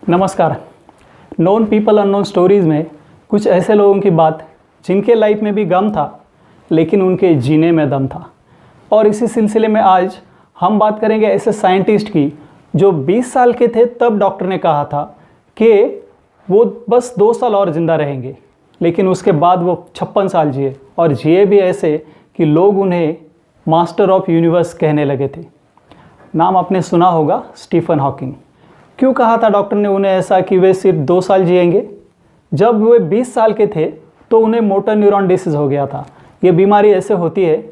नमस्कार। Known people unknown stories में कुछ ऐसे लोगों की बात जिनके लाइफ में भी गम था लेकिन उनके जीने में दम था। और इसी सिलसिले में आज हम बात करेंगे ऐसे साइंटिस्ट की जो 20 साल के थे तब डॉक्टर ने कहा था कि वो बस 2 साल और ज़िंदा रहेंगे, लेकिन उसके बाद वो 56 साल जिए और जिए भी ऐसे कि लोग उन्हें मास्टर ऑफ यूनिवर्स कहने लगे थे। नाम आपने सुना होगा, स्टीफन हॉकिंग। क्यों कहा था डॉक्टर ने उन्हें ऐसा कि वे सिर्फ 2 साल जिएंगे? जब वे 20 साल के थे तो उन्हें मोटर न्यूरॉन डिसीज़ हो गया था। ये बीमारी ऐसे होती है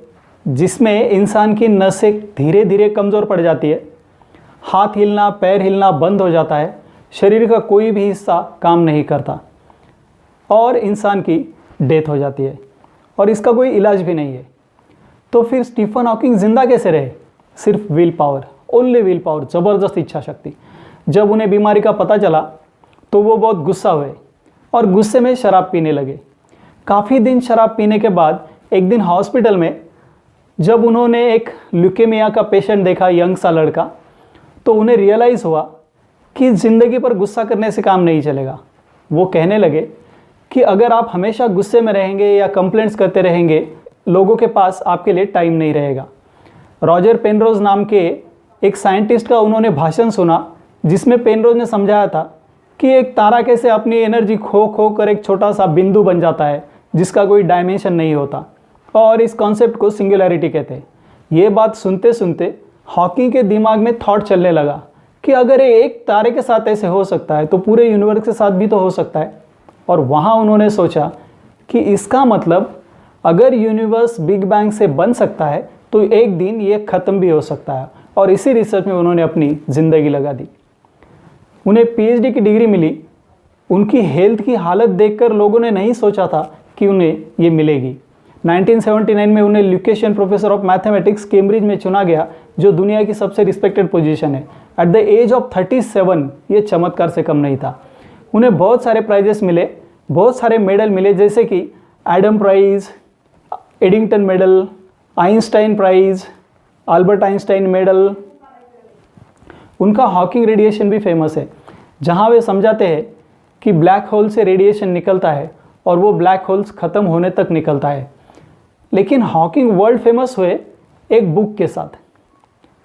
जिसमें इंसान की नसें धीरे धीरे कमज़ोर पड़ जाती है, हाथ हिलना पैर हिलना बंद हो जाता है, शरीर का कोई भी हिस्सा काम नहीं करता और इंसान की डेथ हो जाती है और इसका कोई इलाज भी नहीं है। तो फिर स्टीफन हॉकिंग ज़िंदा कैसे रहे? सिर्फ will power, only will power, ज़बरदस्त इच्छा शक्ति। जब उन्हें बीमारी का पता चला तो वो बहुत गुस्सा हुए और गुस्से में शराब पीने लगे। काफ़ी दिन शराब पीने के बाद एक दिन हॉस्पिटल में जब उन्होंने एक ल्यूकेमिया का पेशेंट देखा, यंग सा लड़का, तो उन्हें रियलाइज़ हुआ कि ज़िंदगी पर गुस्सा करने से काम नहीं चलेगा। वो कहने लगे कि अगर आप हमेशा गुस्से में रहेंगे या कंप्लेंट्स करते रहेंगे, लोगों के पास आपके लिए टाइम नहीं रहेगा। रॉजर पेनरोज नाम के एक साइंटिस्ट का उन्होंने भाषण सुना जिसमें पेनरोज ने समझाया था कि एक तारा कैसे अपनी एनर्जी खो खो कर एक छोटा सा बिंदु बन जाता है जिसका कोई डायमेंशन नहीं होता, और इस कॉन्सेप्ट को सिंगुलैरिटी कहते हैं। ये बात सुनते सुनते हॉकिंग के दिमाग में थॉट चलने लगा कि अगर एक तारे के साथ ऐसे हो सकता है तो पूरे यूनिवर्स के साथ भी तो हो सकता है। और वहाँ उन्होंने सोचा कि इसका मतलब अगर यूनिवर्स बिग बैंग से बन सकता है तो एक दिन ये ख़त्म भी हो सकता है, और इसी रिसर्च में उन्होंने अपनी ज़िंदगी लगा दी। उन्हें पीएचडी की डिग्री मिली। उनकी हेल्थ की हालत देखकर लोगों ने नहीं सोचा था कि उन्हें ये मिलेगी। 1979 में उन्हें ल्यूकेशियन प्रोफेसर ऑफ मैथमेटिक्स कैम्ब्रिज में चुना गया, जो दुनिया की सबसे रिस्पेक्टेड पोजीशन है। एट द एज ऑफ 37 ये चमत्कार से कम नहीं था। उन्हें बहुत सारे प्राइजेस मिले, बहुत सारे मेडल मिले, जैसे कि Adam prize, Eddington medal, Einstein prize, Albert Einstein medal. उनका हॉकिंग रेडिएशन भी फेमस है, जहां वे समझाते हैं कि ब्लैक होल से रेडिएशन निकलता है और वो ब्लैक होल्स ख़त्म होने तक निकलता है। लेकिन हॉकिंग वर्ल्ड फेमस हुए एक बुक के साथ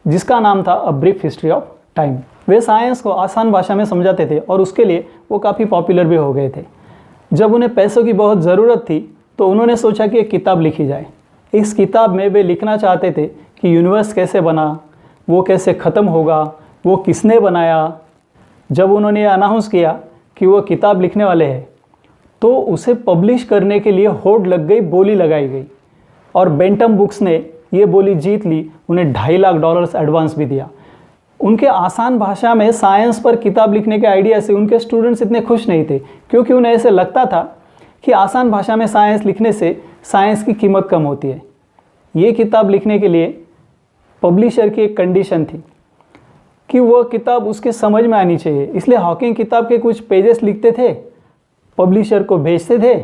जिसका नाम था a brief history of time. Way science को आसान भाषा में समझाते थे और उसके लिए वो काफ़ी पॉपुलर भी हो गए थे। जब उन्हें पैसों की बहुत ज़रूरत थी तो उन्होंने सोचा कि एक किताब लिखी जाए। इस किताब में वे लिखना चाहते थे कि यूनिवर्स कैसे बना, वो कैसे ख़त्म होगा, वो किसने बनाया। जब उन्होंने ये अनाउंस किया कि वो किताब लिखने वाले हैं तो उसे पब्लिश करने के लिए होड़ लग गई, बोली लगाई गई, और बेंटम बुक्स ने ये बोली जीत ली। उन्हें $2.5 लाख एडवांस भी दिया। उनके आसान भाषा में साइंस पर किताब लिखने के आइडिया से उनके स्टूडेंट्स इतने खुश नहीं थे, क्योंकि उन्हें ऐसे लगता था कि आसान भाषा में साइंस लिखने से साइंस की कीमत कम होती है। ये किताब लिखने के लिए पब्लिशर की एक कंडीशन थी कि वो किताब उसके समझ में आनी चाहिए। इसलिए हॉकिंग किताब के कुछ पेजेस लिखते थे, पब्लिशर को भेजते थे।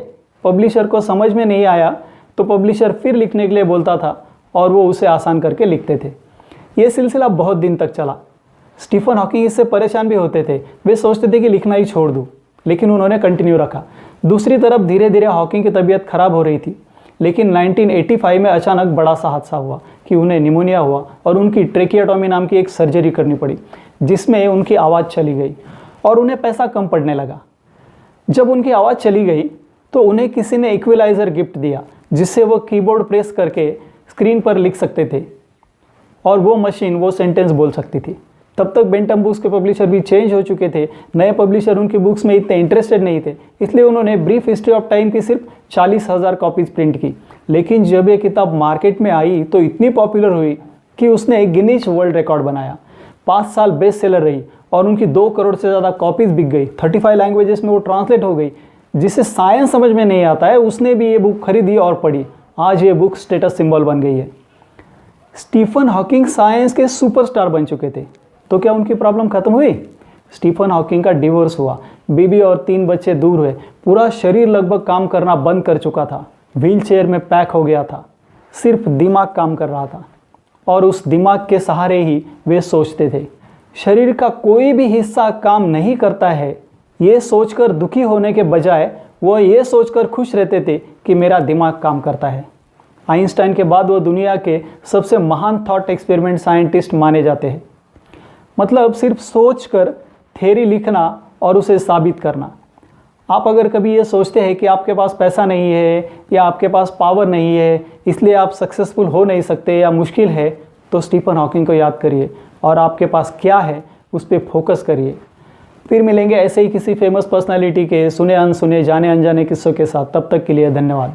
पब्लिशर को समझ में नहीं आया तो पब्लिशर फिर लिखने के लिए बोलता था और वो उसे आसान करके लिखते थे। ये सिलसिला बहुत दिन तक चला। स्टीफन हॉकिंग इससे परेशान भी होते थे। वे सोचते थे कि लिखना ही छोड़ दूँ, लेकिन उन्होंने कंटिन्यू रखा। दूसरी तरफ धीरे धीरे हॉकिंग की तबीयत खराब हो रही थी, लेकिन 1985 में अचानक बड़ा सा हादसा हुआ कि उन्हें निमोनिया हुआ और उनकी ट्रेकियोटॉमी नाम की एक सर्जरी करनी पड़ी, जिसमें उनकी आवाज़ चली गई और उन्हें पैसा कम पड़ने लगा। जब उनकी आवाज़ चली गई तो उन्हें किसी ने इक्विलाइज़र गिफ्ट दिया, जिससे वो कीबोर्ड प्रेस करके स्क्रीन पर लिख सकते थे और वो मशीन वो सेंटेंस बोल सकती थी। तब तक बेंटम बुक्स के पब्लिशर भी चेंज हो चुके थे। नए पब्लिशर उनकी बुक्स में इतने इंटरेस्टेड नहीं थे, इसलिए उन्होंने ब्रीफ हिस्ट्री ऑफ टाइम की सिर्फ 40,000 कॉपीज़ प्रिंट की। लेकिन जब ये किताब मार्केट में आई तो इतनी पॉपुलर हुई कि उसने एक गिनीज वर्ल्ड रिकॉर्ड बनाया। 5 साल बेस्ट सेलर रही और उनकी 2 करोड़ से ज़्यादा कॉपीज़ बिक गई। 35 लैंग्वेजेस में वो ट्रांसलेट हो गई। जिसे साइंस समझ में नहीं आता है उसने भी ये बुक खरीदी और पढ़ी। आज ये बुक स्टेटस सिंबल बन गई है। स्टीफन हॉकिंग साइंस के सुपरस्टार बन चुके थे, तो क्या उनकी प्रॉब्लम खत्म हुई? स्टीफन हॉकिंग का डिवोर्स हुआ, बीबी और 3 बच्चे दूर हुए। पूरा शरीर लगभग काम करना बंद कर चुका था, व्हीलचेयर में पैक हो गया था। सिर्फ दिमाग काम कर रहा था और उस दिमाग के सहारे ही वे सोचते थे। शरीर का कोई भी हिस्सा काम नहीं करता है, ये सोचकर दुखी होने के बजाय वह ये सोचकर खुश रहते थे कि मेरा दिमाग काम करता है। आइंस्टाइन के बाद वो दुनिया के सबसे महान थॉट एक्सपेरिमेंट साइंटिस्ट माने जाते हैं। मतलब सिर्फ सोचकर थ्योरी लिखना और उसे साबित करना। आप अगर कभी ये सोचते हैं कि आपके पास पैसा नहीं है या आपके पास पावर नहीं है, इसलिए आप सक्सेसफुल हो नहीं सकते या मुश्किल है, तो स्टीफन हॉकिंग को याद करिए और आपके पास क्या है उस पर फोकस करिए। फिर मिलेंगे ऐसे ही किसी फेमस पर्सनालिटी के सुने अनसुने, जाने अनजाने किस्सों के साथ। तब तक के लिए धन्यवाद।